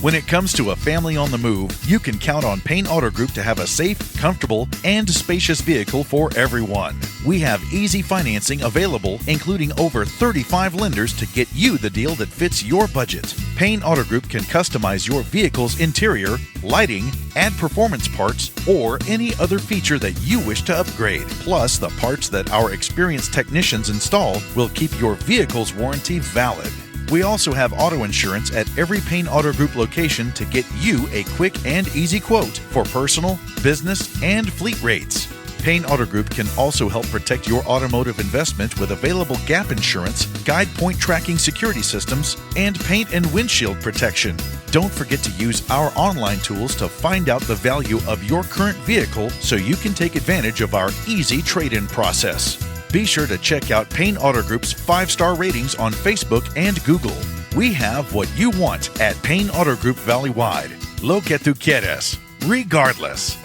When it comes to a family on the move, you can count on Payne Auto Group to have a safe, comfortable, and spacious vehicle for everyone. We have easy financing available, including over 35 lenders to get you the deal that fits your budget. Payne Auto Group can customize your vehicle's interior, lighting, add performance parts, or any other feature that you wish to upgrade. Plus, the parts that our experienced technicians install will keep your vehicle's warranty valid. We also have auto insurance at every Payne Auto Group location to get you a quick and easy quote for personal, business, and fleet rates. Payne Auto Group can also help protect your automotive investment with available gap insurance, guide point tracking security systems, and paint and windshield protection. Don't forget to use our online tools to find out the value of your current vehicle so you can take advantage of our easy trade-in process. Be sure to check out Payne Auto Group's 5-star ratings on Facebook and Google. We have what you want at Payne Auto Group Valley-wide. Lo que tú quieres, regardless.